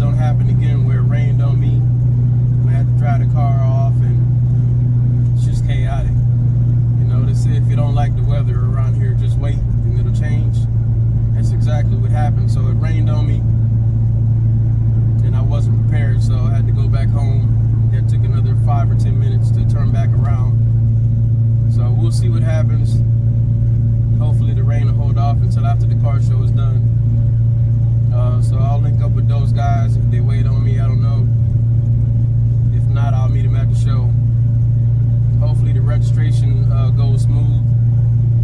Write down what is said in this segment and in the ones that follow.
don't happen again where it rained on me and I had to dry the car off, and it's just chaotic. You know, they say if you don't like the weather around here, just wait and it'll change. That's exactly what happened. So it rained on me and I wasn't prepared, so I had to go back home. That took another 5 or 10 minutes to turn back around. So we'll see what happens. Hopefully the rain will hold off until after the car show is done. So I'll link up with those guys if they wait on me. I don't know. If not, I'll meet them at the show. Hopefully the registration goes smooth.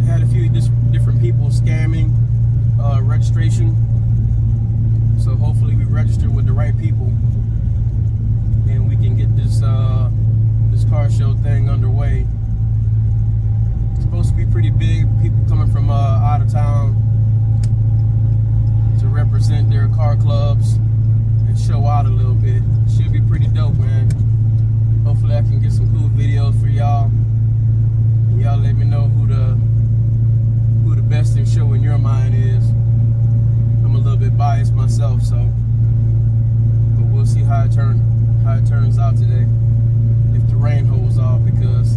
I had a few different people scamming registration. So hopefully we register with the right people and we can get this car show thing underway. It's supposed to be pretty big. People coming from out of town to represent their car clubs and show out a little bit. Should be pretty dope, man. Hopefully I can get some cool videos for y'all. And y'all let me know who the best in show in your mind is. I'm a little bit biased myself, so but we'll see how it turns out today. If the rain holds off, because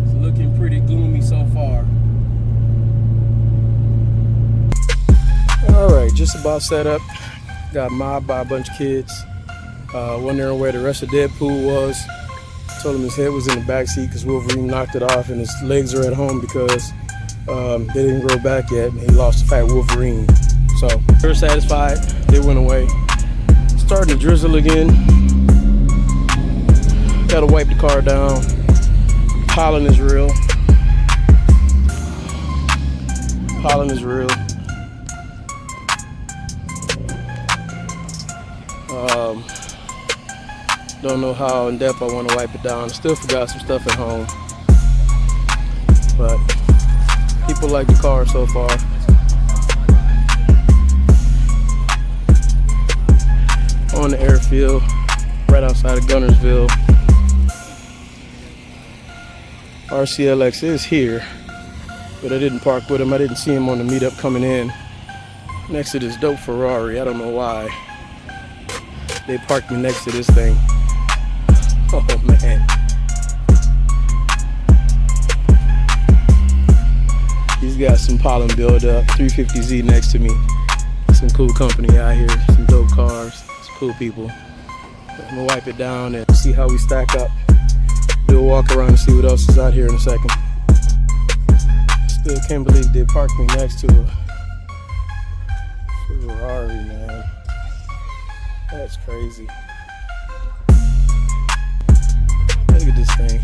it's looking pretty gloomy so far. Alright, just about set up. Got mobbed by a bunch of kids. Wondering where the rest of Deadpool was. Told him his head was in the back seat because Wolverine knocked it off, and his legs are at home because they didn't grow back yet. And he lost the fat Wolverine. So they're satisfied. They went away. Starting to drizzle again. Gotta wipe the car down. Pollen is real. Pollen is real. Don't know how in depth I want to wipe it down. Still forgot some stuff at home, but people like the car so far. On the Airfield, right outside of Gunnersville. RCLX is here, but I didn't park with him. I didn't see him on the meetup coming in. Next to this dope Ferrari, I don't know why. They parked me next to this thing. Oh man. He's got some pollen buildup. 350Z next to me. Some cool company out here. Some dope cars. Some cool people. I'm gonna wipe it down and see how we stack up. Do a walk around and see what else is out here in a second. Still can't believe they parked me next to a Ferrari, man. That's crazy. Look at this thing.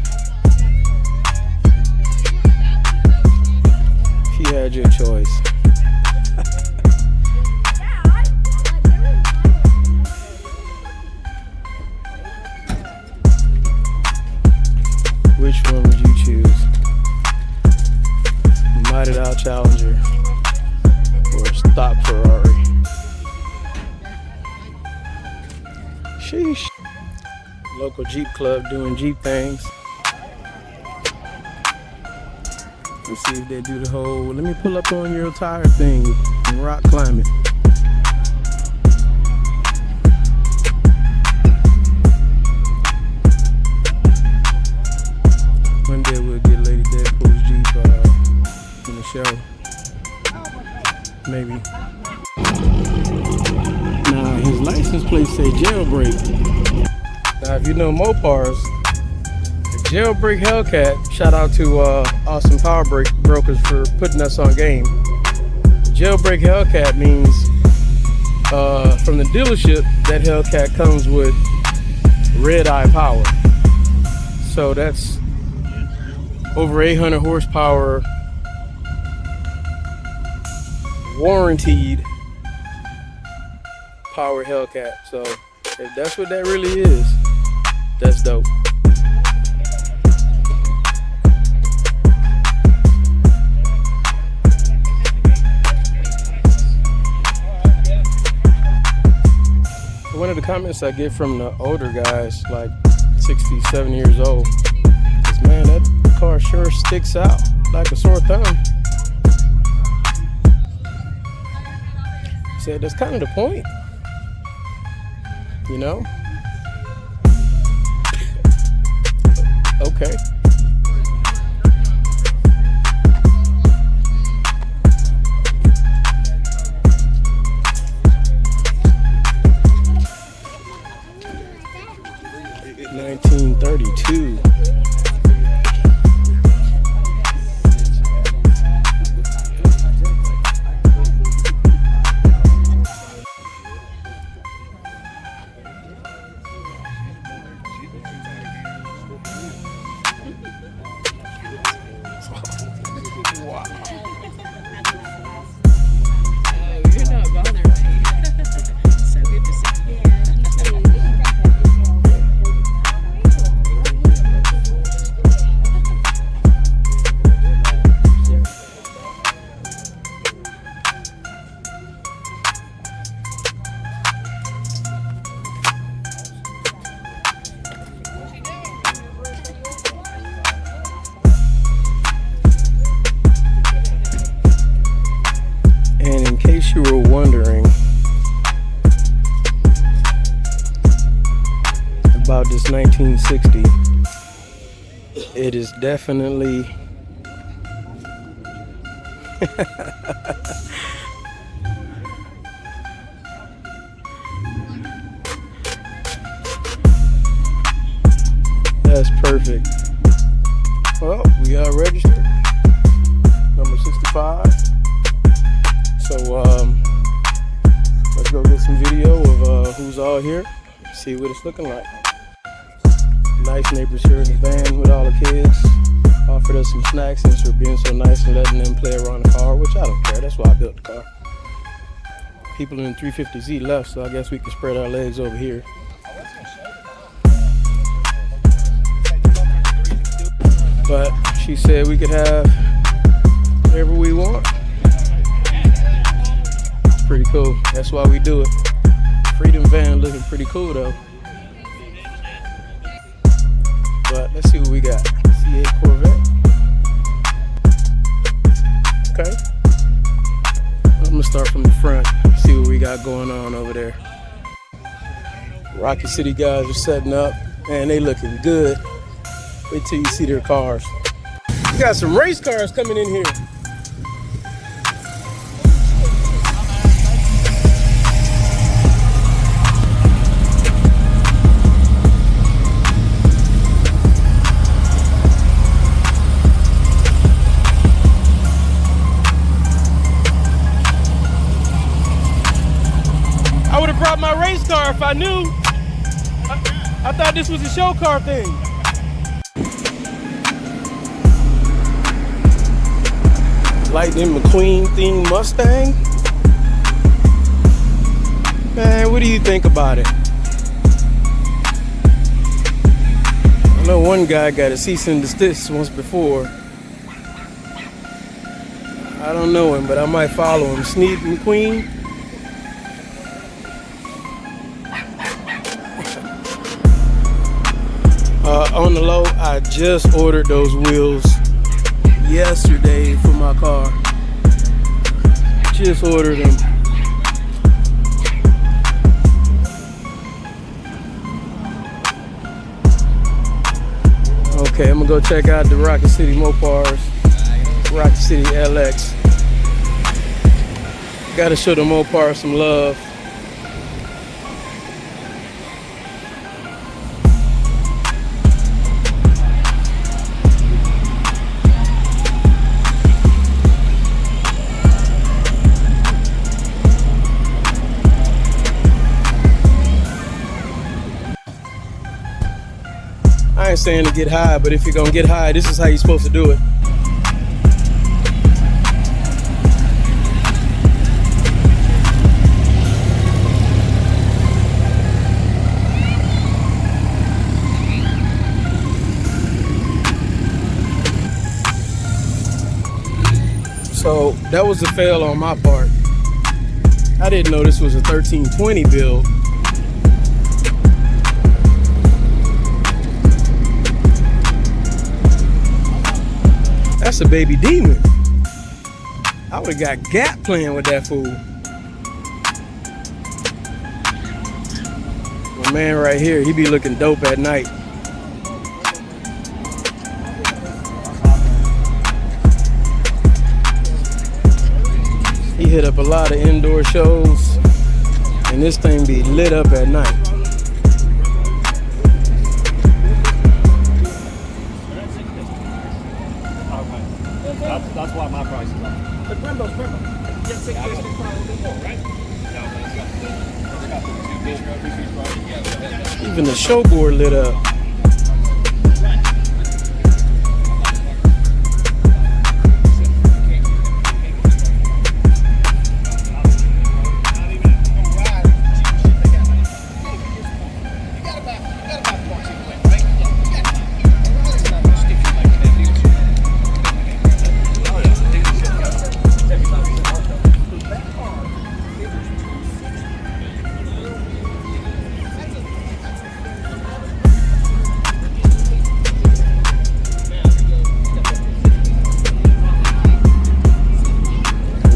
If you had your choice. Which one would you choose? Mighted out Challenger or stock Ferrari? Sheesh. Local Jeep club doing Jeep things. Let's see if they do the whole, let me pull up on your tire thing and rock climbing. One day we'll get Lady Deadpool's Jeep in the show. Maybe. Now his license plate say jailbreak. Now, if you know Mopars, the jailbreak Hellcat, shout out to Austin Power Brokers for putting us on game. Jailbreak Hellcat means from the dealership, that Hellcat comes with red eye power. So that's over 800 horsepower, warranted power Hellcat. So if that's what that really is, that's dope. One of the comments I get from the older guys, like 60, 70 years old, is, man, that car sure sticks out like a sore thumb. He said, that's kind of the point. You know? Okay. $1932. Wow. Oh, you're not bothering me. So good to see you. And in case you were wondering about this 1960, it is definitely that's perfect. Well, we got registered. Number 65. So let's go get some video of who's all here. See what it's looking like. Nice neighbors here in the van with all the kids. Offered us some snacks since we're being so nice and letting them play around the car, which I don't care. That's why I built the car. People in the 350Z left, so I guess we can spread our legs over here. But she said we could have whatever we want. It's pretty cool. That's why we do it. Freedom van looking pretty cool though. But let's see what we got. C8 Corvette. Okay. I'm gonna start from the front. See what we got going on over there. Rocket City guys are setting up and they looking good. Wait till you see their cars. We got some race cars coming in here. I would have brought my race car if I knew. I thought this was a show car thing. Lightning McQueen themed Mustang. Man, what do you think about it? I know one guy got a cease and desist once before. I don't know him, but I might follow him. Sneed McQueen. On the low, I just ordered those wheels yesterday for my car. Just ordered them. Okay, I'm gonna go check out the Rocket City Mopars, Rocket City LX. Gotta show the Mopar some love. I ain't saying to get high, but if you're gonna get high, this is how you're supposed to do it. So that was a fail on my part. I didn't know this was a 1320 build. That's a baby demon. I would have got Gap playing with that fool. The man right here, he be looking dope at night. He hit up a lot of indoor shows, and this thing be lit up at night. That's why my price is up. But Brembo's Brembo. Get 6 fish probably more, right? Even the showboard lit up.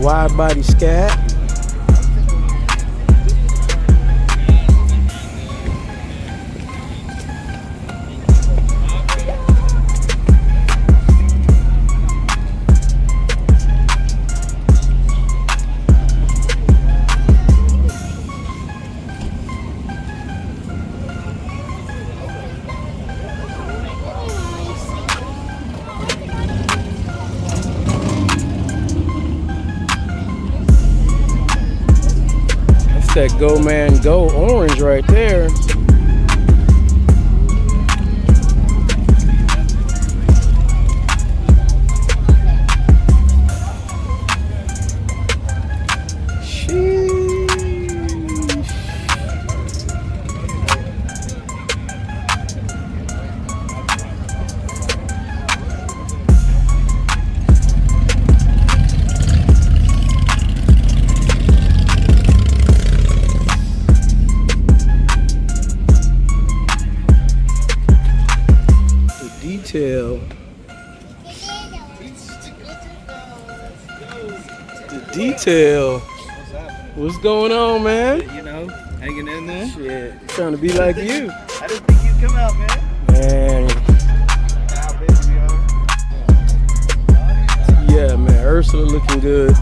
Wide body scat. That Go Man Go orange right there. Detail. The detail. What's going on, man? You know, hanging in there. Shit, trying to be like you. I didn't think you'd come out, man. Man. How busy we are. Yeah, man. Ursula looking good.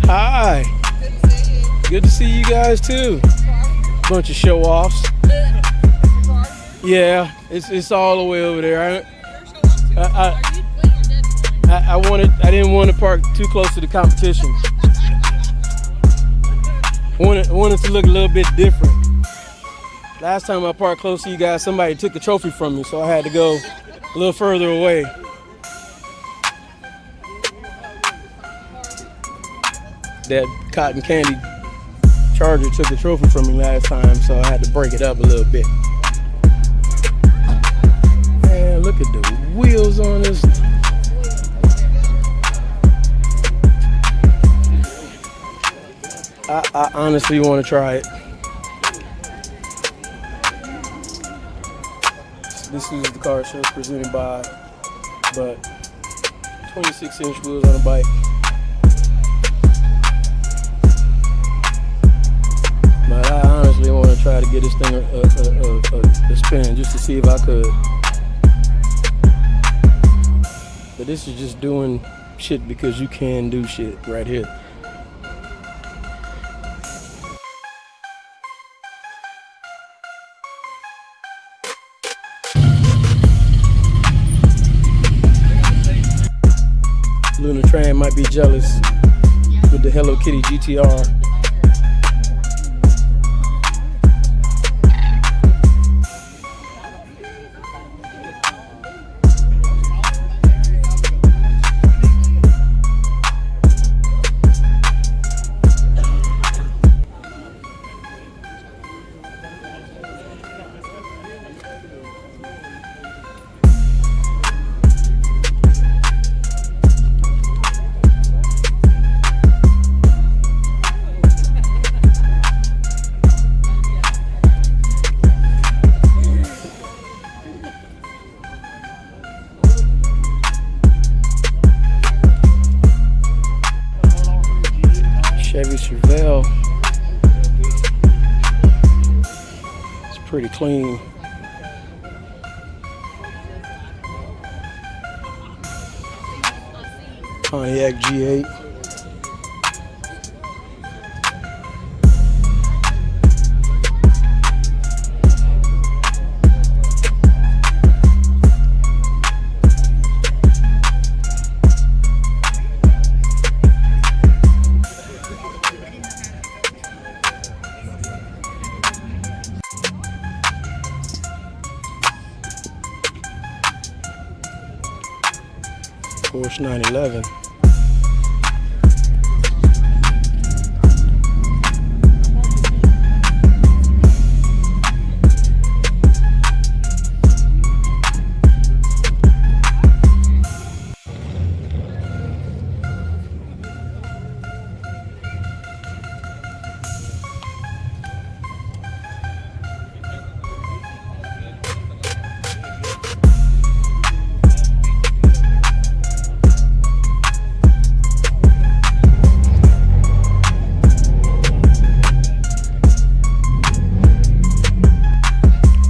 Hi. Good to see you guys too. Bunch of show offs. Yeah, it's all the way over there. I didn't want to park too close to the competition. Wanted to look a little bit different. Last time I parked close to you guys, somebody took the trophy from me, so I had to go a little further away. That cotton candy Charger took the trophy from me last time, so I had to break it up a little bit. Man, look at the wheels on this. I honestly want to try it. This is the car show presented by, but 26-inch wheels on a bike. But I honestly want to try to get this thing a spin just to see if I could. But this is just doing shit because you can do shit right here. Luna Tran might be jealous with the Hello Kitty GTR. It's pretty clean. Pontiac G8. Porsche 911.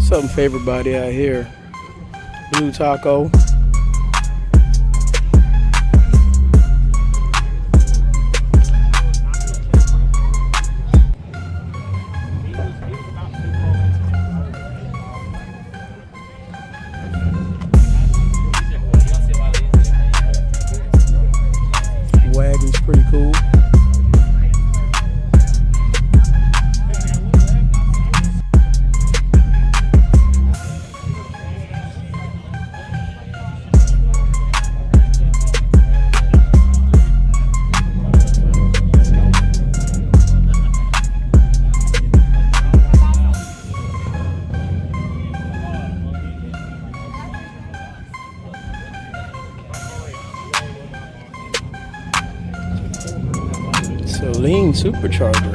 Something for everybody out here. Blue Taco. Wagon's pretty cool. Lean supercharger.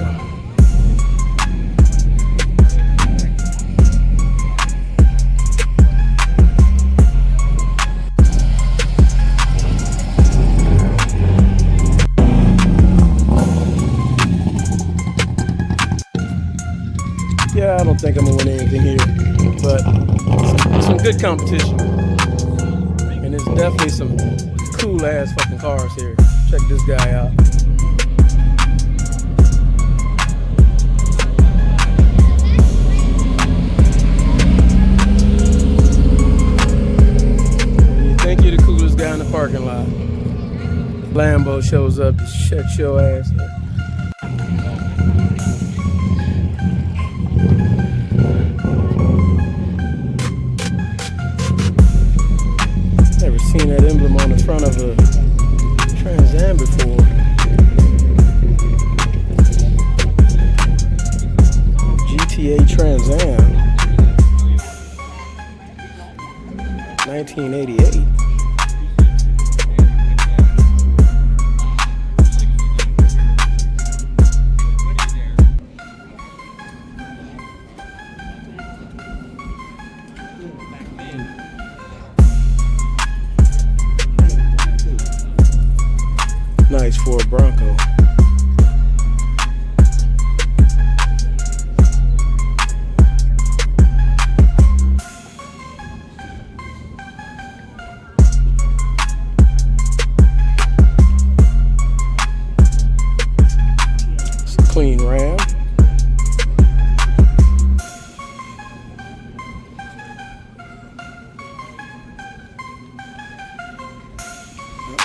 Yeah, I don't think I'm gonna win anything here, but some good competition. And there's definitely some cool ass fucking cars here. Check this guy out. Down the parking lot. Lambo shows up to shut your ass up. Never seen that emblem on the front of a Trans Am before. GTA Trans Am 1988. Nice Ford Bronco. It's a clean Ram.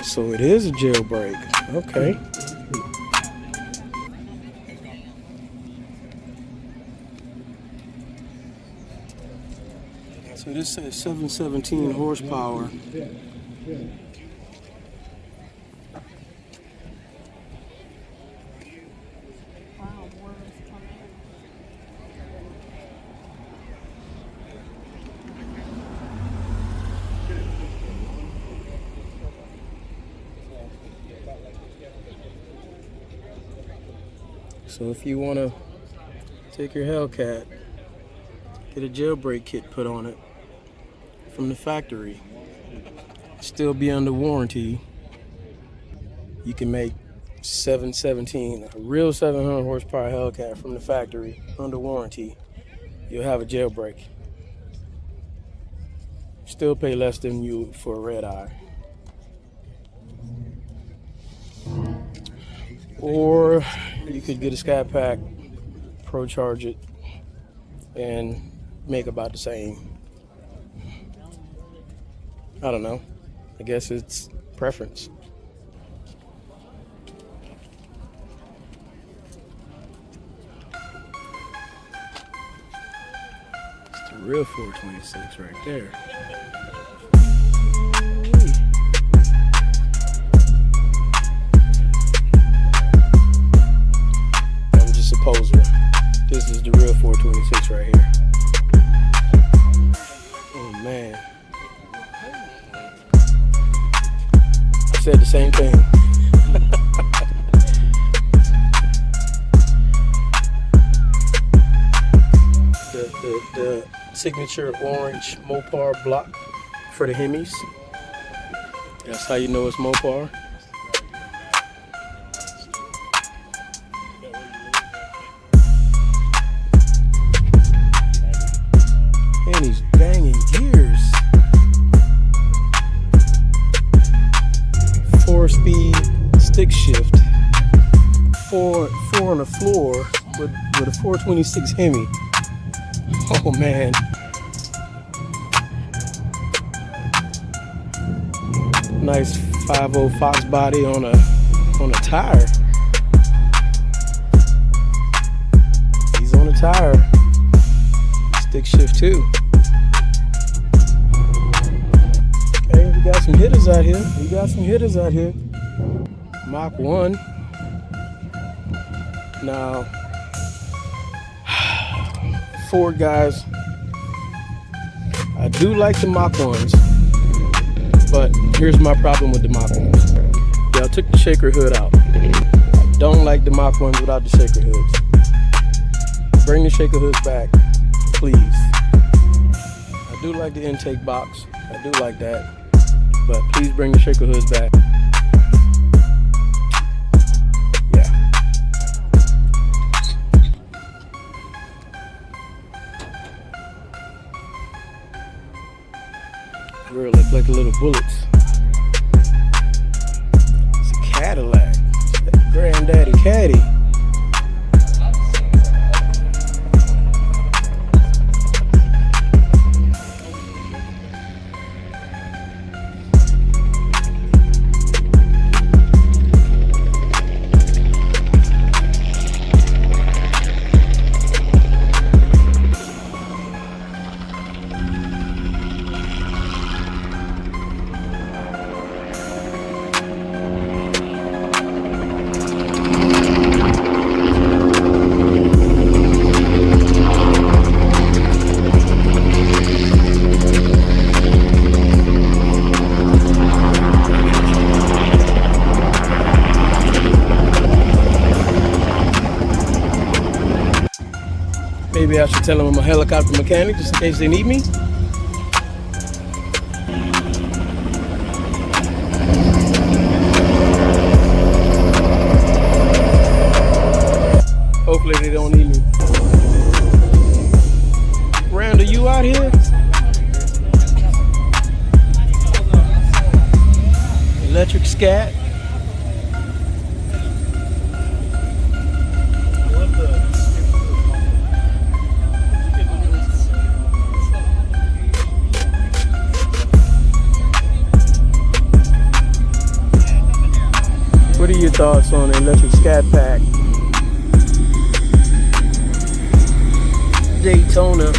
So it is a jailbreak. Okay. So this says 717 horsepower. So if you want to take your Hellcat, get a jailbreak kit put on it from the factory, still be under warranty, you can make 717, a real 700 horsepower Hellcat from the factory under warranty. You'll have a jailbreak. Still pay less than you for a red eye. Or you could get a Scat Pack, Pro Charge it, and make about the same. I don't know. I guess it's preference. It's the real 426 right there. I'm just a poser. This is the real 426 right here. Oh man. I said the same thing. the signature orange Mopar block for the Hemis. That's how you know it's Mopar. And he's banging gears. 4-speed stick shift. Four on the floor with a 426 Hemi. Oh man. Nice 5.0 Fox body on a tire. He's on a tire. Stick shift too. Okay, we got some hitters out here. Mach 1. Now, Ford guys, I do like the Mach 1s, but here's my problem with the Mach 1s. Y'all took the shaker hood out. I don't like the Mach 1s without the shaker hoods. Bring the shaker hoods back, please. I do like the intake box. I do like that, but please bring the shaker hoods back. Girl look like little bullets. It's a Cadillac. It's that granddaddy caddy. Maybe I should tell them I'm a helicopter mechanic just in case they need me. Hopefully they don't need me. Randall, you out here? Electric scat. What are your thoughts on the electric scat pack? Daytona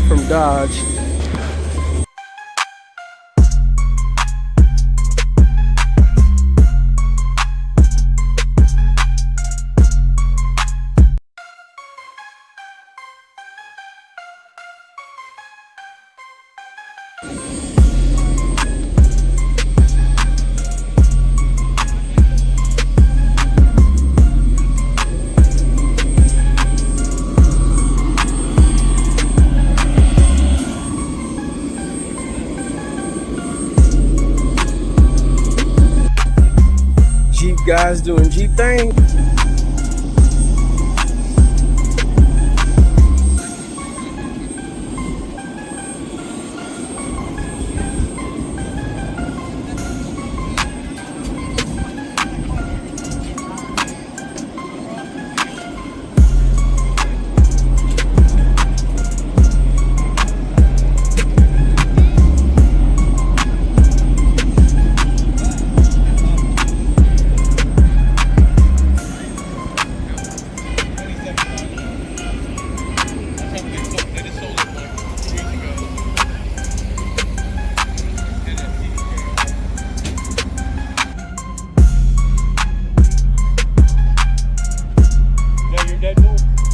from Dodge. guys doing Jeep thing.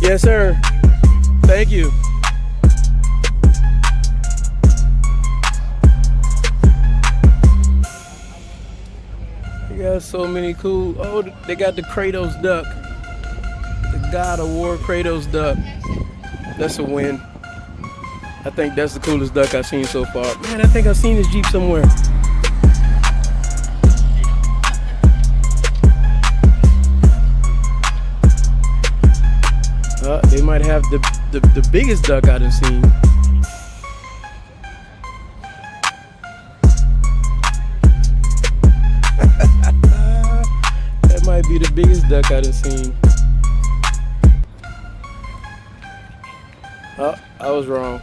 Yes, sir. Thank you. You got so many cool. Oh, they got the Kratos duck. The God of War Kratos duck. That's a win. I think that's the coolest duck I've seen so far. Man, I think I've seen this Jeep somewhere. They might have the biggest duck I done seen. That might be the biggest duck I done seen. Oh, I was wrong.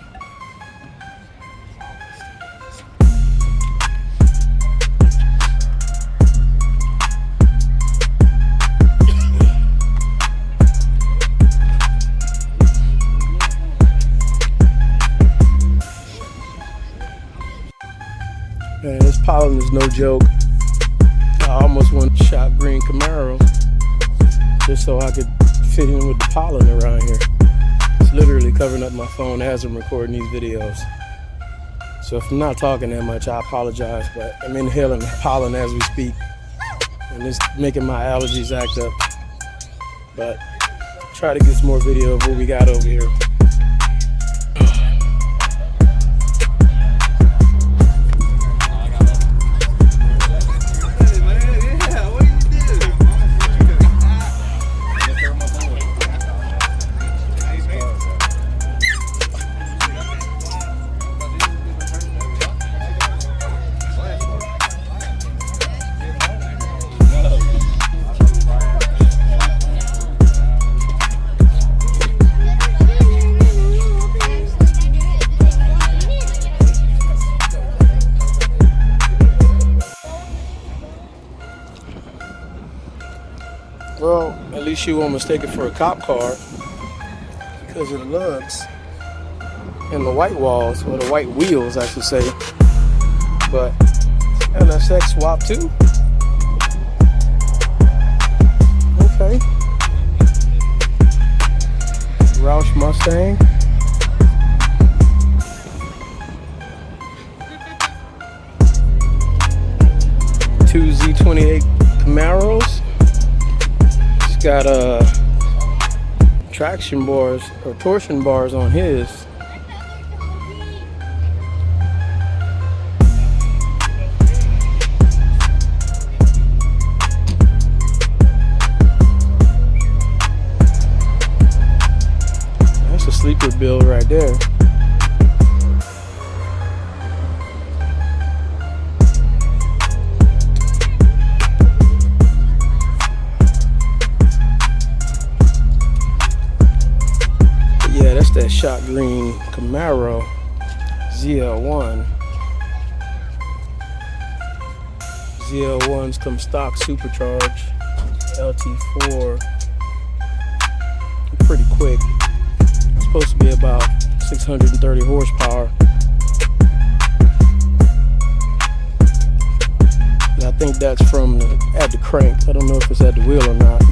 Man, this pollen is no joke. I almost want a shot green Camaro just so I could fit in with the pollen around here. It's literally covering up my phone as I'm recording these videos. So if I'm not talking that much, I apologize, but I'm inhaling pollen as we speak. And it's making my allergies act up. But try to get some more video of what we got over here. Well, at least you won't mistake it for a cop car because of the lugs and the white walls, or the white wheels, I should say. But LSX swap too. Okay. Roush Mustang. Two Z28 Camaros. Got traction bars or torsion bars on his. That's a sleeper build right there. That shot green Camaro ZL1. ZL1s come stock supercharged, LT4. Pretty quick. It's supposed to be about 630 horsepower. And I think that's from at the crank. I don't know if it's at the wheel or not.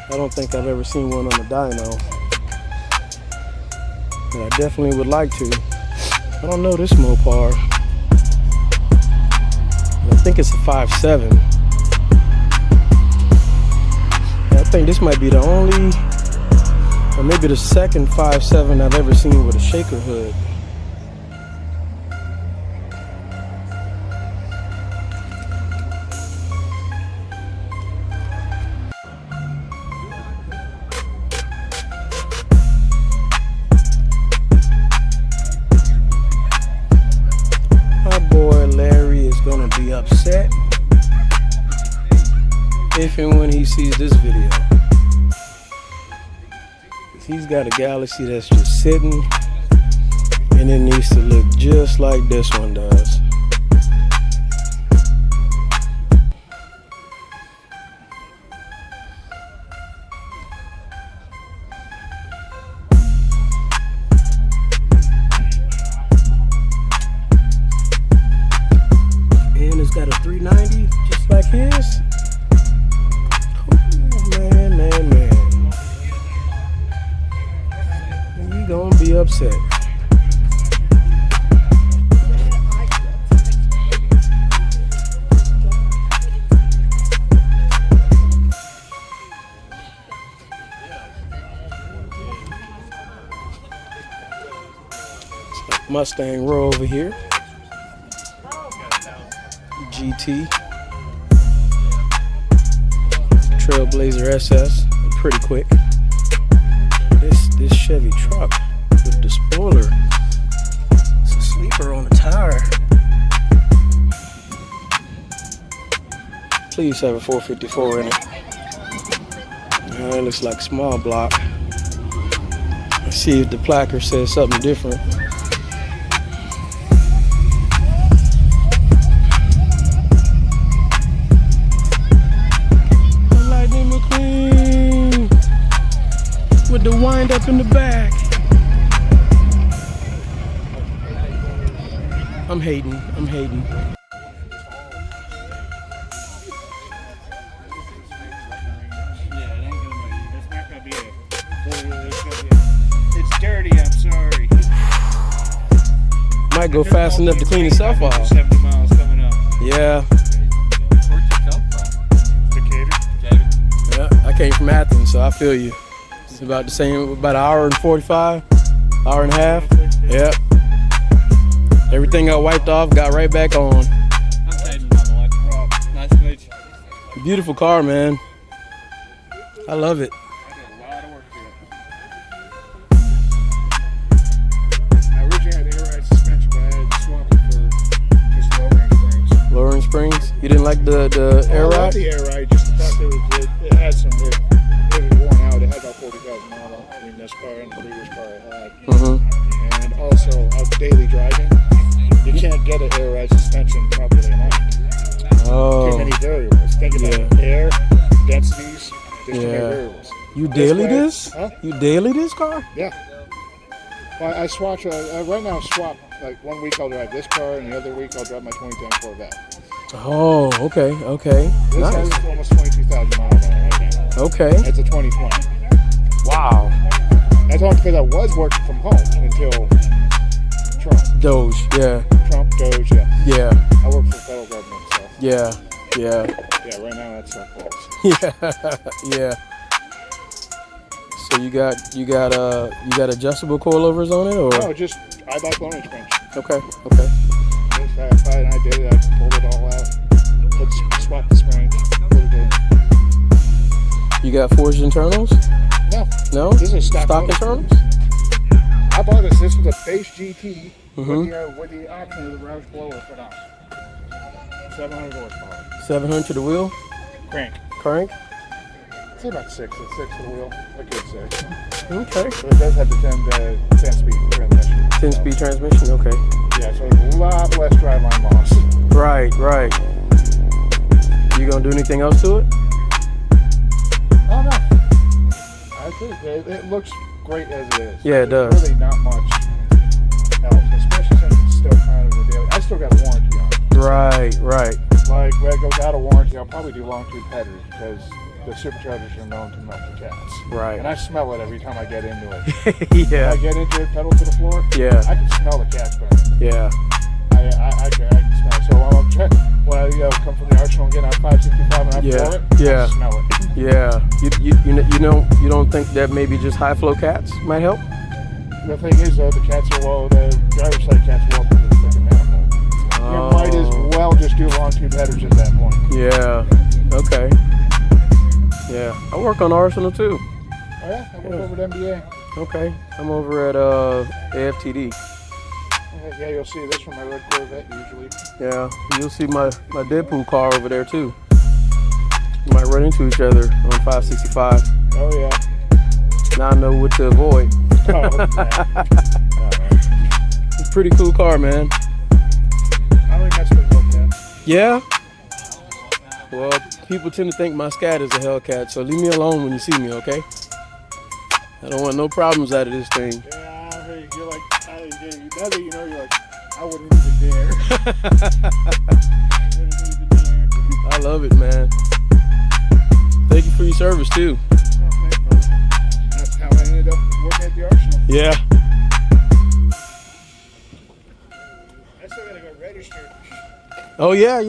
I don't think I've ever seen one on a dyno, and I definitely would like to. I don't know this Mopar. I think it's a 5.7. I think this might be the only, or maybe the second 5.7 I've ever seen with a shaker hood. if and when he sees this video. He's got a Galaxy that's just sitting, and it needs to look just like this one does. And it's got a 390 just like his. Man. You gonna be upset. Mustang Row over here. GT. Trailblazer SS. Pretty quick. This Chevy truck with the spoiler. It's a sleeper on the tire. Please have a 454 in it. It looks like small block. Let's see if the placard says something different. Lightning McQueen with the wind up in the back. I'm hating. It's dirty, I'm sorry. Might go fast enough to clean itself off. 70 miles coming up. Yeah. Where'd you come from? Decatur. Yeah, I came from Athens, so I feel you. It's about the same, about an hour and 45, hour and a half. Yep. Everything got wiped off, got right back on. I'm Caden, by the way. Rob, nice to meet you. Beautiful car, man. I love it. I did a lot of work to it. I originally had air ride suspension, but I had to swap it for just lowering springs. Lowering springs. You didn't like the air I love ride? the air ride, just the fact that it had some, it was worn out. It had about 40,000 miles between this car and the previous car I had. Mm-hmm. And also, I was daily driving. You can't get an air ride suspension properly aligned. Oh. Too many variables. Think about air, densities, there's too many variables. You daily way- this? Huh? You daily this car? Yeah. Well, I swatch, right now I swap, like 1 week I'll drive this car and the other week I'll drive my 2010 Corvette. Oh, okay. This Nice. has almost 22,000 miles on it right now. Okay. It's a 2020. Wow. That's only because I was working from home until Trump. Doge. Yeah. Doge, yeah. Yeah. I work for the federal government, so. Yeah. Yeah, right now that's not close. Yeah. So you got adjustable coilovers on it, or? No, just I bought lowering springs. Okay. Just I did it. I pulled it all out. Swap the springs. Put it in. You got forged internals? No. This is stock motor. internals? I bought this. This was a base GT Mhm. with the option of the Roush blower put on. 700 horsepower. 700 to the wheel, Crank. crank. It's about six to the wheel. I could say. Okay. But it does have the 10 speed transmission. 10-speed transmission. Okay. Yeah, so there's a lot less driveline loss. Right. You gonna do anything else to it? Oh no. I think it looks great as it is. Yeah, it does. There's really not much else, especially since it's still kind of a daily. I still got a warranty on it. Right. Like when it goes out of warranty, I'll probably do long tube headers because the superchargers are known to melt the cats. Right. And I smell it every time I get into it. Yeah. When I get into it, pedal to the floor. Yeah. I can smell the cats burn. Yeah. I can smell it. So when I come from the Arsenal and get on 565 and I pour it, I smell it. Yeah. You don't think that maybe just high flow cats might help? The thing is though, the driver's side cats are well because of the freaking manifold. You might as well just do long tube headers at that point. Yeah. Okay. Yeah. I work on Arsenal too. Oh yeah? I work over at MBA. Okay. I'm over at AFTD. Yeah, you'll see this from my red Corvette usually. Yeah. You'll see my Deadpool car over there too. We might run into each other on 565. Oh yeah. Now I know what to avoid. Oh, It's a pretty cool car, man. I only messed with Hellcat. Yeah? Well, people tend to think my Scat is a Hellcat, so leave me alone when you see me, okay? I don't want no problems out of this thing. Yeah, hey, you're like, now that you know, you're like, I wouldn't even dare. I love it, man. Thank you for your service, too. Oh, thanks, brother. That's how I ended up working at the Arsenal. Yeah. I still gotta go register. Oh, yeah.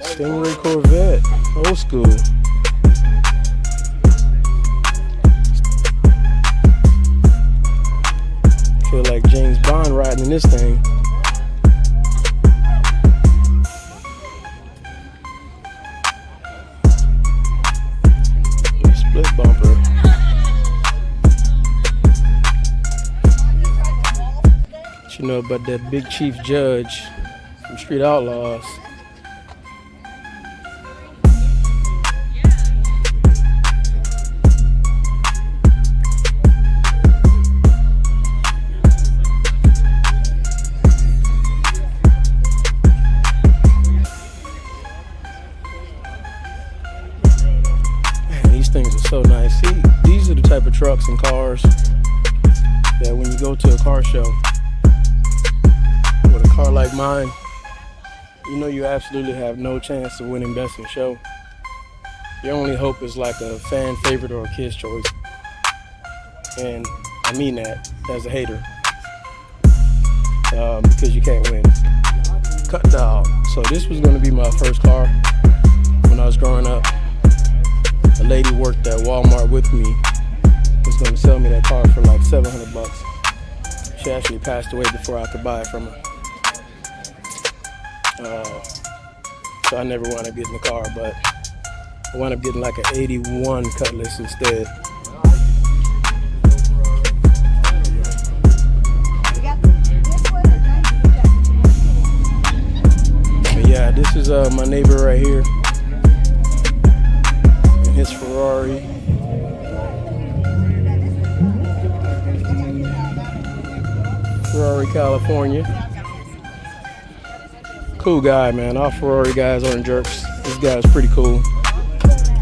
Stingray Corvette. Old school. Feel like James Bond riding in this thing. Split bumper. What you know about that Big Chief Judge from Street Outlaws? Things are so nice. See, these are the type of trucks and cars that when you go to a car show with a car like mine, you know you absolutely have no chance of winning best in show. Your only hope is like a fan favorite or a kid's choice. And I mean that as a hater. Because you can't win. Cut dog. So this was going to be my first car when I was growing up. A lady worked at Walmart with me, was going to sell me that car for like $700. She actually passed away before I could buy it from her. So I never wound up getting the car, but I wound up getting like an 81 Cutlass instead. But yeah, this is my neighbor right here. His Ferrari. Ferrari, California. Cool guy, man. All Ferrari guys aren't jerks. This guy's pretty cool.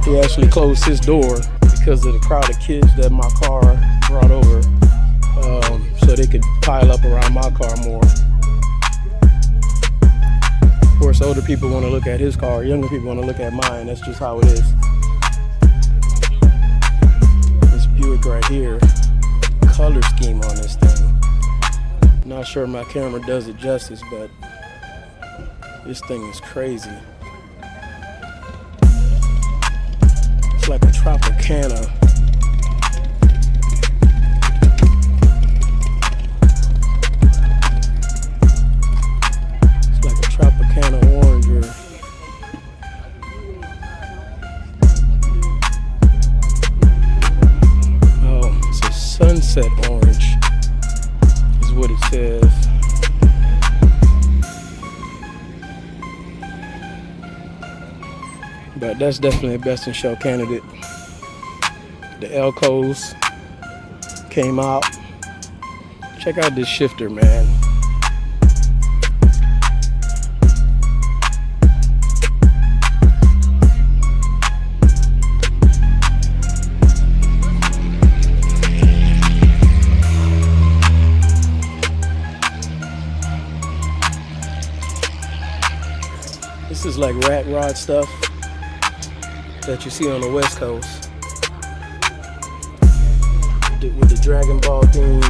He actually closed his door because of the crowd of kids that my car brought over, so they could pile up around my car more. Of course, older people want to look at his car. Younger people want to look at mine. That's just how it is. Buick right here, color scheme on this thing. Not sure my camera does it justice, but this thing is crazy. It's like a Tropicana. It's like a Tropicana Oranger. Sunset orange is what it says. But that's definitely a best in show candidate. The Elcos came out. Check out this shifter, man. This is like rat rod stuff that you see on the West Coast with the Dragon Ball theme.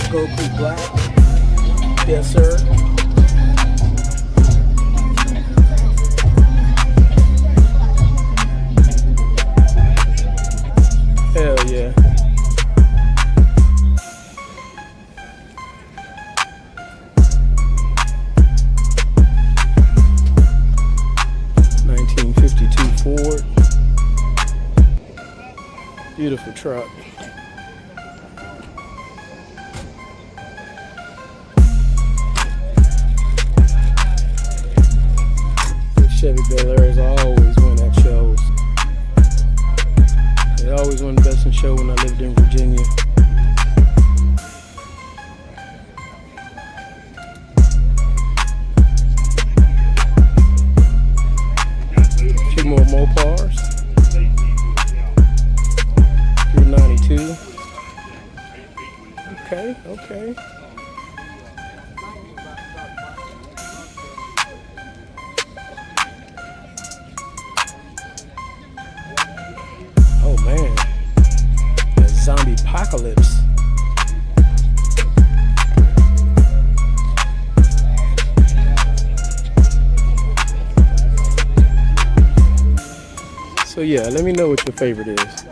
Goku Black. Yes, sir. Beautiful truck. Chevy Bel Airs always win at shows. They always won the best in show when I lived in Virginia. A few more Mopars. 392. Okay, okay. Oh man, the zombie apocalypse. So yeah, let me know what your favorite is.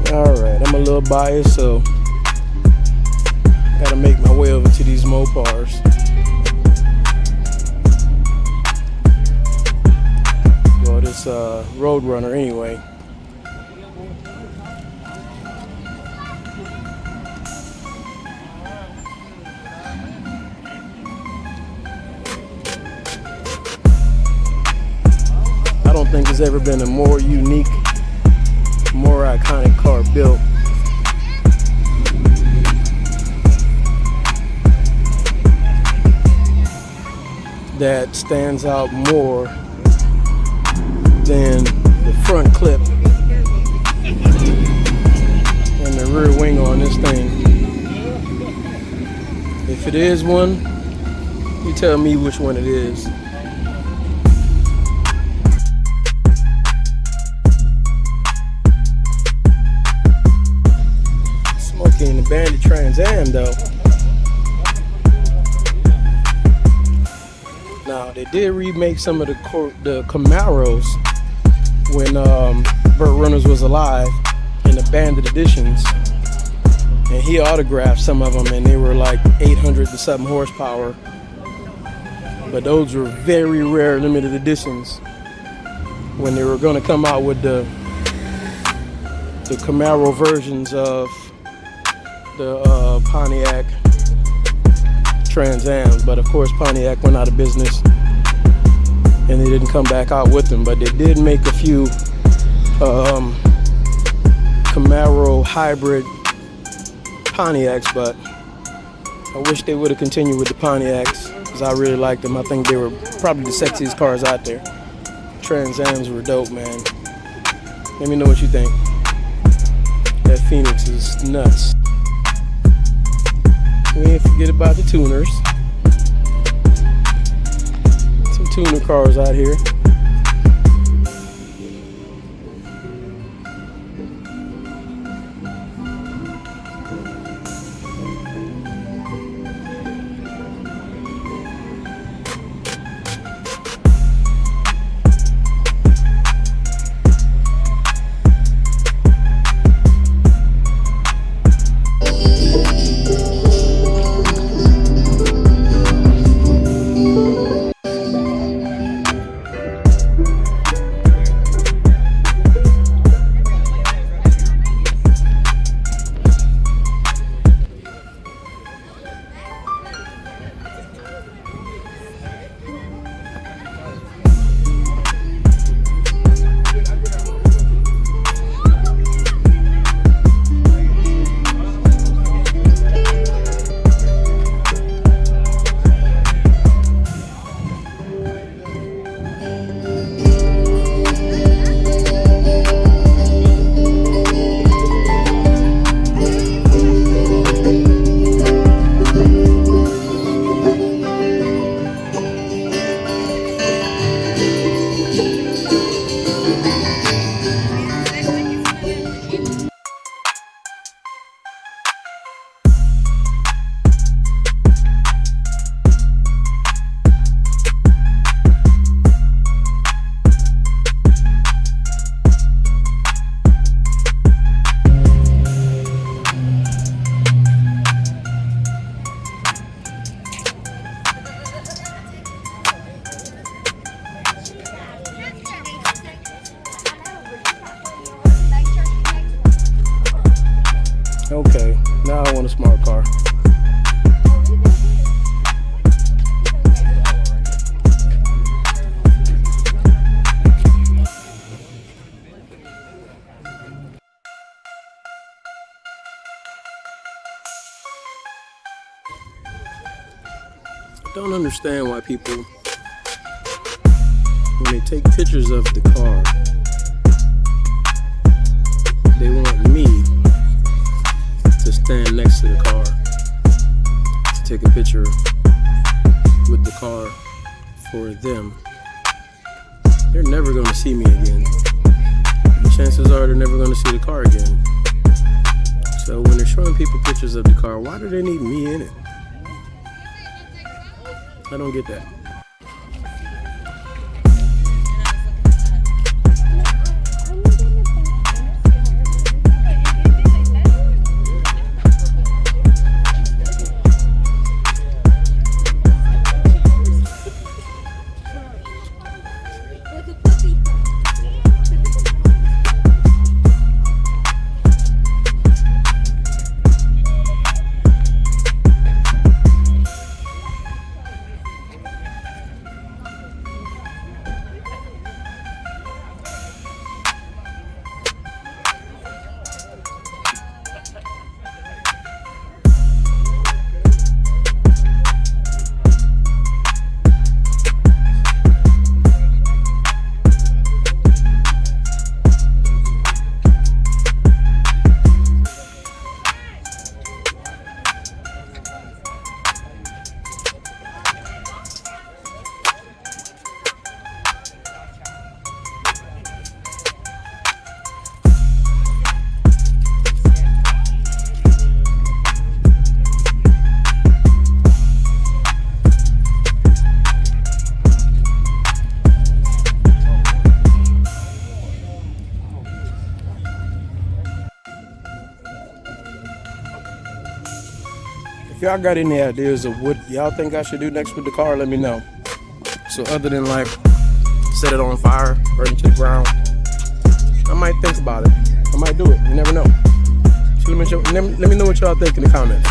Alright, I'm a little biased, so gotta make my way over to these Mopars. Well, this Roadrunner anyway. I don't think there's ever been a more unique, more iconic car built. That stands out more than the front clip and the rear wing on this thing. If it is one, you tell me which one it is. Smoking the Bandit Trans Am though. Now they did remake some of the Camaros when Burt Reynolds was alive in the Bandit editions, and he autographed some of them, and they were like 800 to something horsepower. But those were very rare limited editions. When they were going to come out with the Camaro versions of the Pontiac Trans Am, but of course Pontiac went out of business and they didn't come back out with them. But they did make a few Camaro hybrid Pontiacs, but I wish they would have continued with the Pontiacs because I really liked them. I think they were probably the sexiest cars out there. Trans Ams were dope, man. Let me know what you think. That Phoenix is nuts. We ain't forget about the tuners. Some tuner cars out here. Now I want a smart car. I don't understand why people, when they take pictures of the car, they want me to stand next to the car to take a picture with the car for them. They're never going to see me again. The chances are they're never going to see the car again. So when they're showing people pictures of the car, why do they need me in it? I don't get that. If y'all got any ideas of what y'all think I should do next with the car, let me know. So other than like set it on fire, burn it to the ground, I might think about it. I might do it. You never know. So let me know what y'all think in the comments.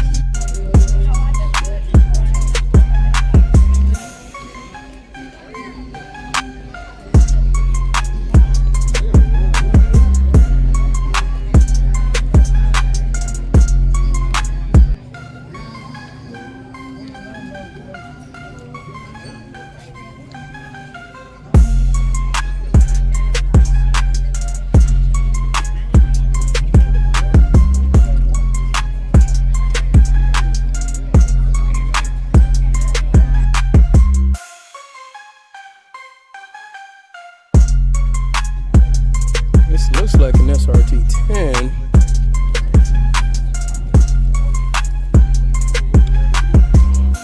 This looks like an SRT 10.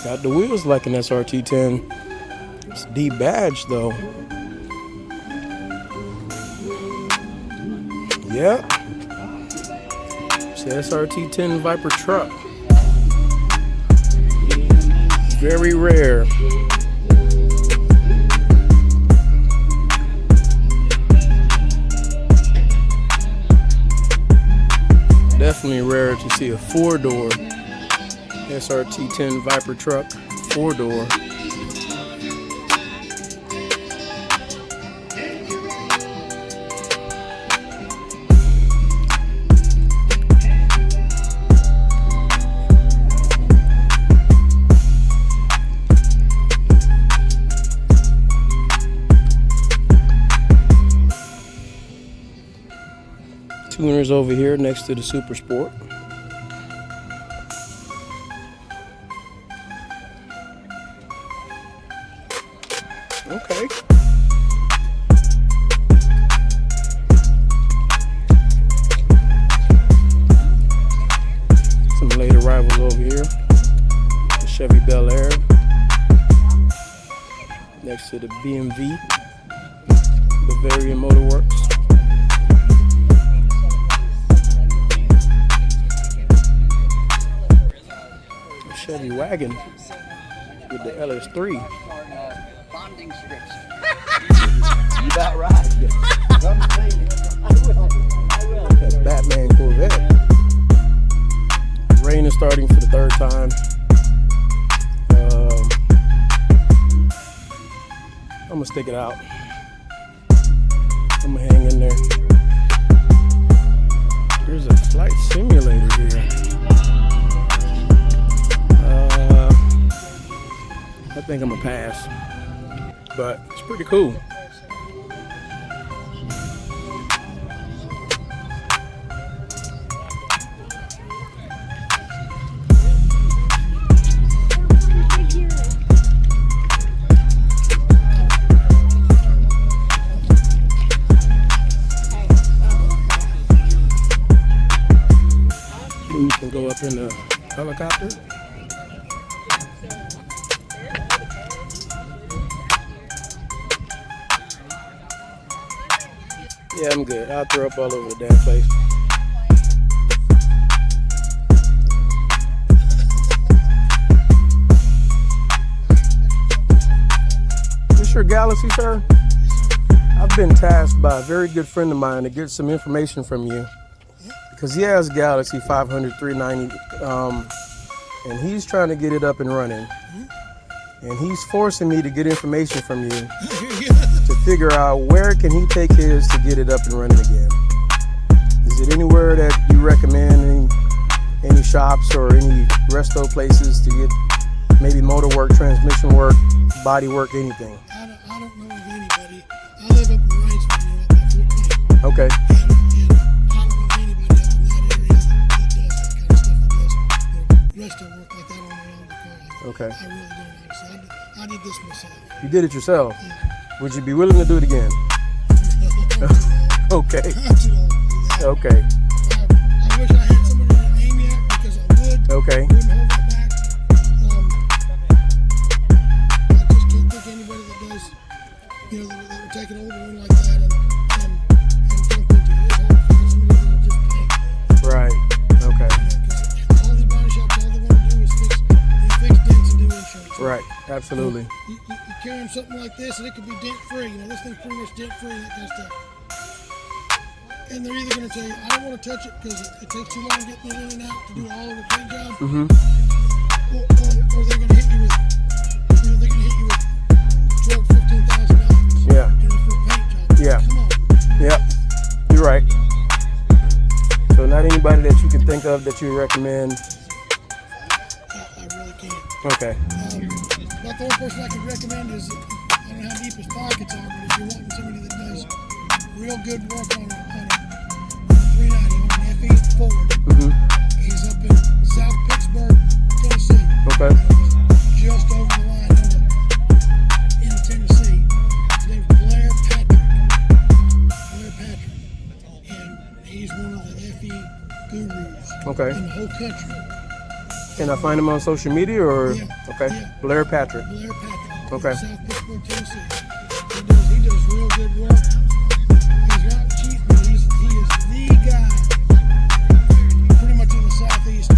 Got the wheels like an SRT 10. It's D-badge though. Yep. It's the SRT 10 Viper truck. Very rare. Definitely rare to see a four-door SRT 10 Viper truck, four-door. Tuners over here next to the Super Sport. Okay. Some late arrivals over here. The Chevy Bel Air next to the BMW Bavarian Motor Works. Chevy wagon with the LS3. Bonding strips. You about right. I will. That Batman Corvette. rain is starting for the third time. I'm gonna stick it out. I'm gonna hang in there. There's a flight simulator here. I think I'm gonna pass, but it's pretty cool. You can go up in the helicopter. Yeah, I'm good. I'll throw up all over the damn place. This your Galaxy, sir? I've been tasked by a very good friend of mine to get some information from you. Because he has Galaxy 500, 390, and he's trying to get it up and running. And he's forcing me to get information from you to figure out where can he take his to get it up and running again. Is it anywhere that you recommend, any shops or any resto places to get maybe motor work, transmission work, body work, anything? I don't know of anybody. I live up in Riceville, up at 14. Okay. And I don't know of anybody out in that area that does that kind of stuff that does resto work like that on their own because Okay. I really don't understand. I did this myself. You did it yourself. Yeah. Would you be willing to do it again? Okay. I'm too old to do that. Okay. I wish I had somebody to name yet because I would. Okay. Wouldn't hold that back. I just can't think of anybody that does, that would take an older one like that and jump into it. It's hard to find somebody that'll just pay. Right. Okay. Because all these body shops, all they want to do is fix dents and do insurance. Right. Absolutely. You carry them something like this and it could be dent free. This thing's pretty much dent free, that kind of stuff. And they're either going to tell you, I don't want to touch it because it takes too long getting it in and out to do all of the paint job. Mm-hmm. Or they're going to hit you with, they're going to hit you with $12,000, $15,000. Yeah. For a paint job. Yeah. Come on. Yep. You're right. So not anybody that you can think of that you recommend. I really can't. Okay. About the only person I could recommend is, I don't know how deep his pockets are, but if you're wanting somebody that does real good work on a 390, on an FE Ford, Mm-hmm. he's up in South Pittsburgh, Tennessee. Okay. Just over the line into Tennessee. His name's Blair Patrick. And he's one of the FE gurus Okay. in the whole country. Can I find him on social media or? Yeah. Okay. Yeah. Blair Patrick. Blair Patrick. Okay. South Pittsburgh, Tennessee. He does real good work. He's not cheap, but he is the guy pretty much in the southeast on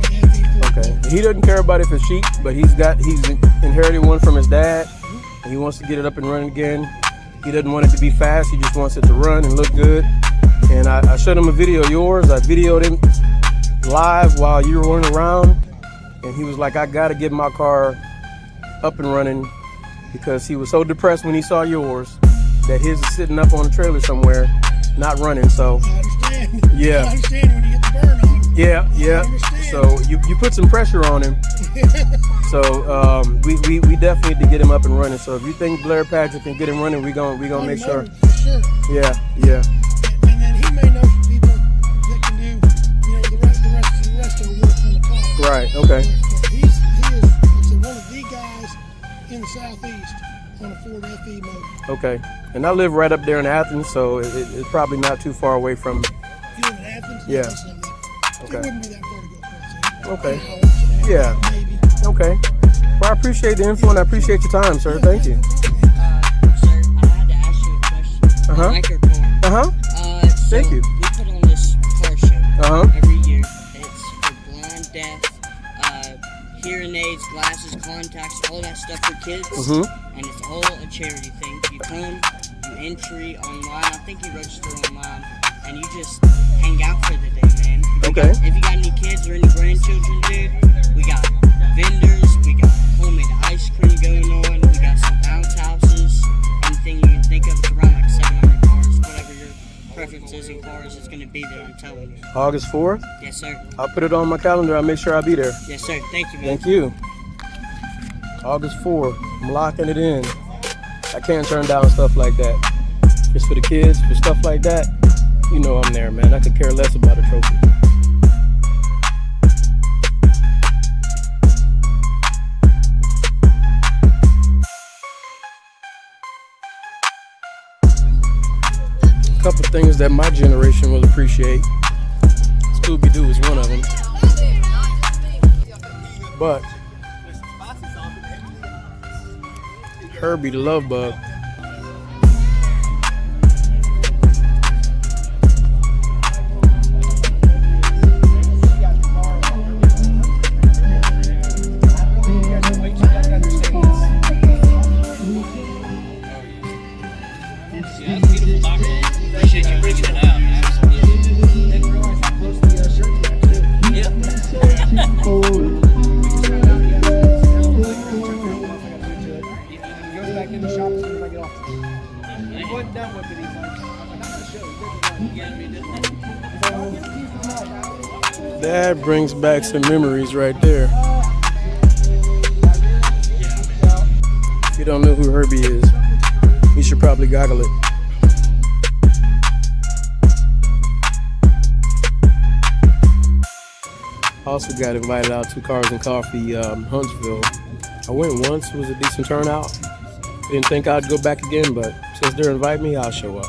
the FE. Okay. He doesn't care about if it's cheap, but he's inherited one from his dad, and he wants to get it up and running again. He doesn't want it to be fast. He just wants it to run and look good. And I showed him a video of yours. I videoed him live while you were running around, and he was like, I gotta get my car up and running because he was so depressed when he saw yours that his is sitting up on a trailer somewhere not running. So I understand. Yeah. I understand when you get the burn on him. yeah. understand. So you put some pressure on him. So we definitely need to get him up and running. So if you think Blair Patrick can get him running, we gonna make sure. For sure. Yeah. And then he may know some people that can do, the rest of the work on the car. Right. Okay. He is one of the guys in the southeast on a Ford FE motor. Okay. And I live right up there in Athens, so it's probably not too far away from. You live in Athens? Yeah. That's not that. Okay. It wouldn't be that far to go across. Okay. Hours, Yeah. Maybe. Okay. Well, I appreciate the info and I appreciate your time, sir. Thank you. Sir, I had to ask you a question. Uh-huh. Microphone. Uh-huh. Thank you. We put on this car show Uh-huh. every year. It's for blind, deaf, hearing aids, glasses, contacts, all that stuff for kids. Mm-hmm. And it's all a charity thing. You come, you entry online. I think you register online, and you just hang out for the day, man. You Okay. If you got any kids or any grandchildren, dude, we got vendors, we got homemade ice cream going on, we got some bounce houses, anything you can think of. It's around like 700 cars, whatever your preference is in cars, it's going to be there, I'm telling you. August 4th? Yes, sir. I'll put it on my calendar. I'll make sure I'll be there. Yes, sir. Thank you, man. Thank you. August 4th. I'm locking it in. I can't turn down stuff like that. Just for the kids, for stuff like that, you know I'm there, man. I could care less about a trophy. A couple things that my generation will appreciate. Scooby-Doo is one of them. But Herbie the Love Bug. Appreciate you bringing it out. That brings back some memories right there. If you don't know who Herbie is, you should probably goggle it. I also got invited out to Cars and Coffee Huntsville. I went once, it was a decent turnout. Didn't think I'd go back again, but since they're inviting me, I'll show up.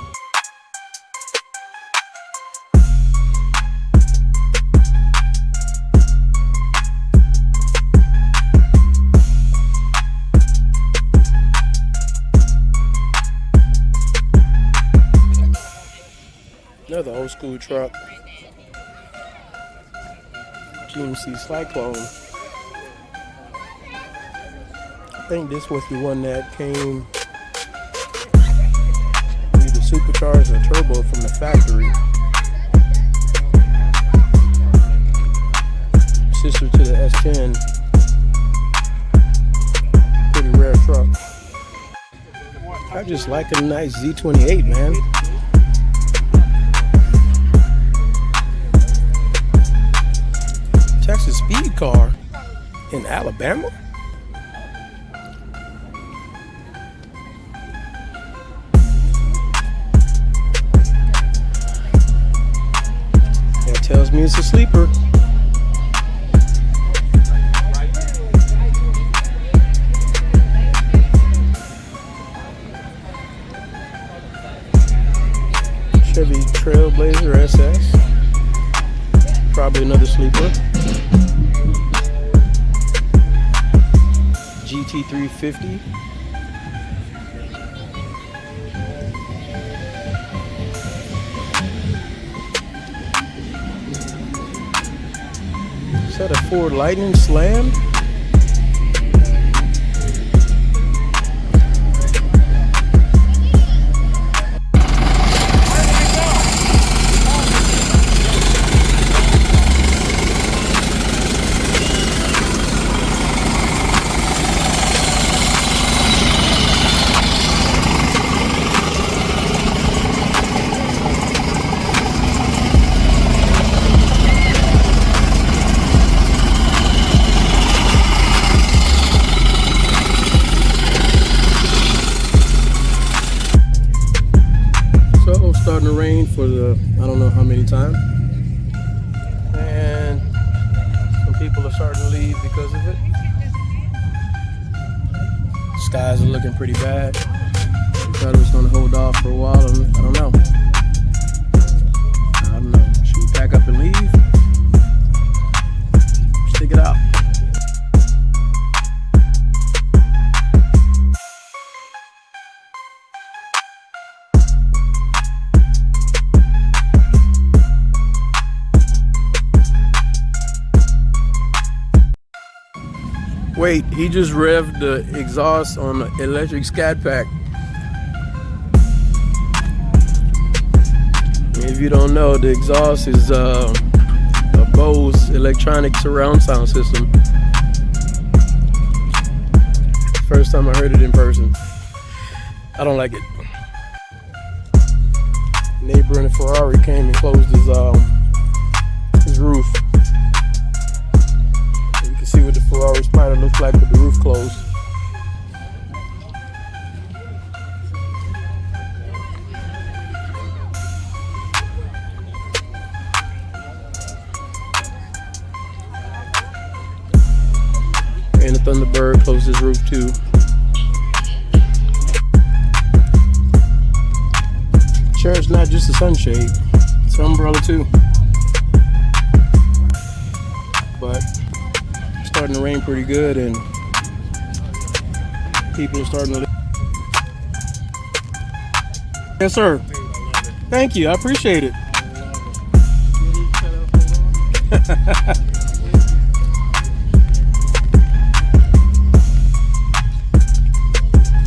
Another old school truck. GMC Cyclone. I think this was the one that came either supercharged or turbo from the factory. Sister to the S10. Pretty rare truck. I just like a nice Z28, man. Texas speed car in Alabama? That tells me it's a sleeper. Chevy Trailblazer SS. Probably another sleeper. GT350. Is that a Ford Lightning Slam? Starting to rain for the I don't know how many times, and some people are starting to leave because of it. Skies are looking pretty bad. I thought it was going to hold off for a while, and I don't know. Should we pack up and leave? Stick it out. Wait, he just revved the exhaust on the electric Scat Pack. If you don't know, the exhaust is a Bose electronic surround sound system. First time I heard it in person. I don't like it. Neighbor in a Ferrari came and closed his roof. You can see what the Ferrari Spider looks like with the roof closed. And the Thunderbird closed his roof too. Chair's not just a sunshade, it's an umbrella too. But it's starting to rain pretty good and people are starting to... Yes, sir. Thank you, I appreciate it.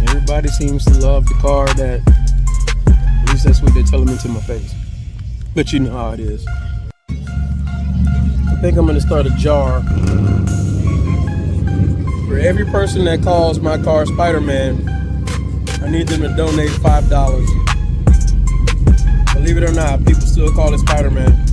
Everybody seems to love the car that, at least that's what they're telling me to my face. But you know how it is. I think I'm gonna start a jar. For every person that calls my car Spider-Man, I need them to donate $5. Believe it or not, people still call it Spider-Man.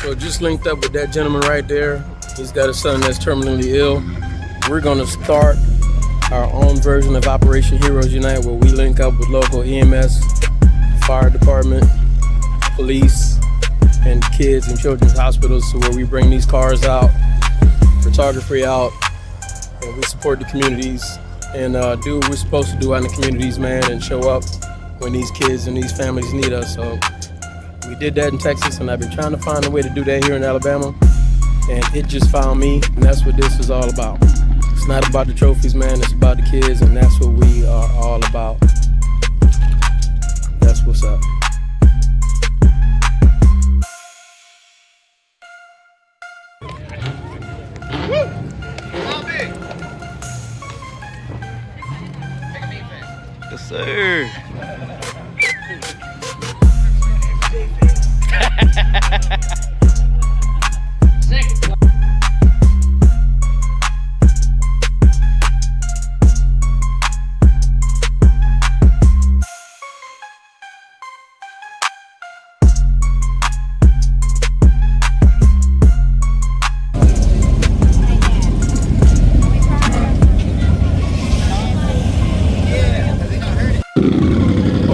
So just linked up with that gentleman right there. He's got a son that's terminally ill. We're gonna start our own version of Operation Heroes Unite, where we link up with local EMS, fire department, police, and kids and children's hospitals, so where we bring these cars out, photography out, and we support the communities and do what we're supposed to do out in the communities, man, and show up when these kids and these families need us. So we did that in Texas, and I've been trying to find a way to do that here in Alabama. and it just found me, and that's what this is all about. It's not about the trophies, man. It's about the kids, and that's what we are all about. That's what's up. Yes, sir.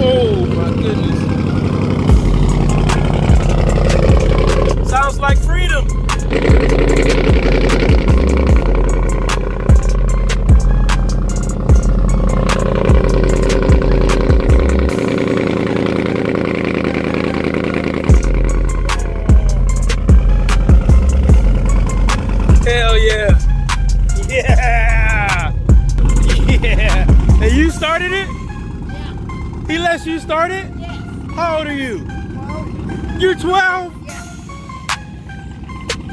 Oh my goodness. Sounds like freedom. Hell yeah. Yeah. Yeah. And you started it? He lets you start it? Yes. How old are you? 12. You're 12? Yeah.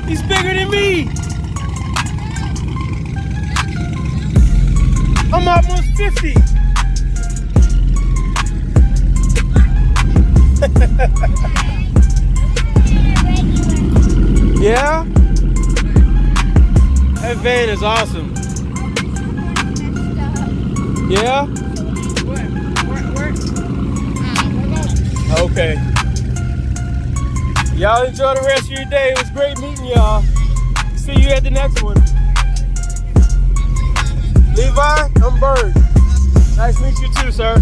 He's bigger than me. I'm almost 50. Yeah? That van is awesome. Yeah? Okay. Y'all enjoy the rest of your day. It was great meeting y'all. See you at the next one. Levi, I'm Bird. Nice to meet you too, sir.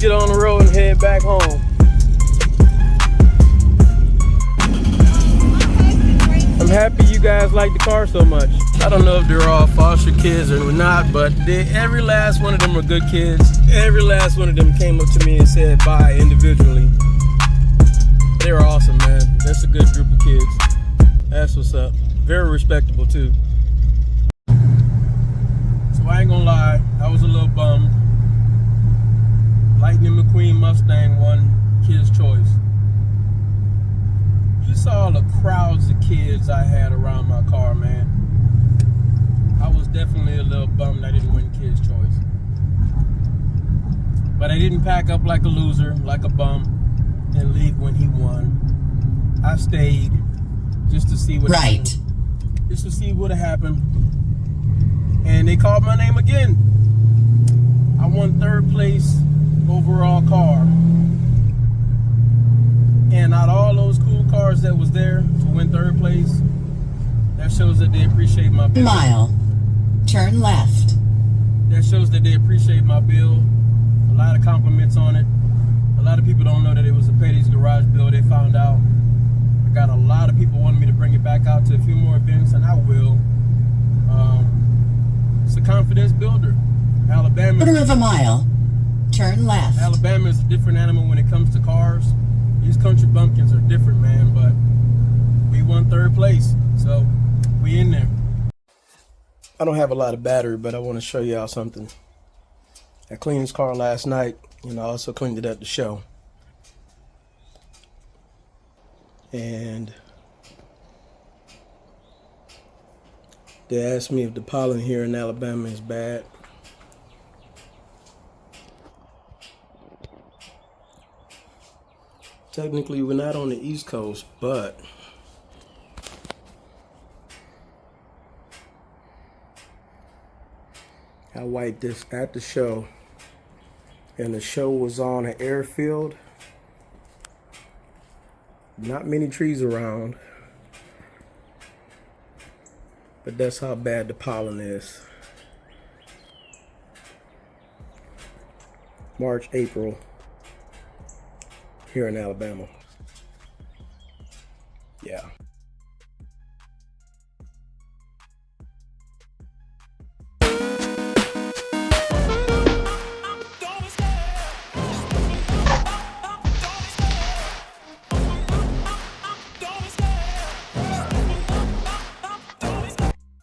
Get on the road and head back home. I'm happy you guys like the car so much. I don't know if they're all foster kids or not, but every last one of them are good kids. Every last one of them came up to me and said bye individually. They were awesome, man. That's a good group of kids. That's what's up. Very respectable too. So I ain't gonna lie, I was a little bummed. Lightning McQueen Mustang won Kids' Choice. You saw all the crowds of kids I had around my car, man. I was definitely a little bummed I didn't win Kids' Choice. But I didn't pack up like a loser, like a bum, and leave when he won. I stayed just to see what happened. Just to see what happened. And they called my name again. I won 3rd place overall car, and out of all those cool cars that was there to win 3rd place, that shows that they appreciate my build. Mile, turn left. That shows that they appreciate my build. A lot of compliments on it. A lot of people don't know that it was a Petty's Garage build. They found out. I got a lot of people wanting me to bring it back out to a few more events, and I will. It's a confidence builder. Alabama. Quarter of a mile. Turn left. Alabama is a different animal when it comes to cars. These country bumpkins are different, man, but we won 3rd place, so we in there. I don't have a lot of battery, but I want to show y'all something. I cleaned this car last night, and I also cleaned it at the show. And they asked me if the pollen here in Alabama is bad. Technically, we're not on the East Coast, but I wiped this at the show, and the show was on at Airfield. Not many trees around, but that's how bad the pollen is. March, April. here in Alabama. Yeah.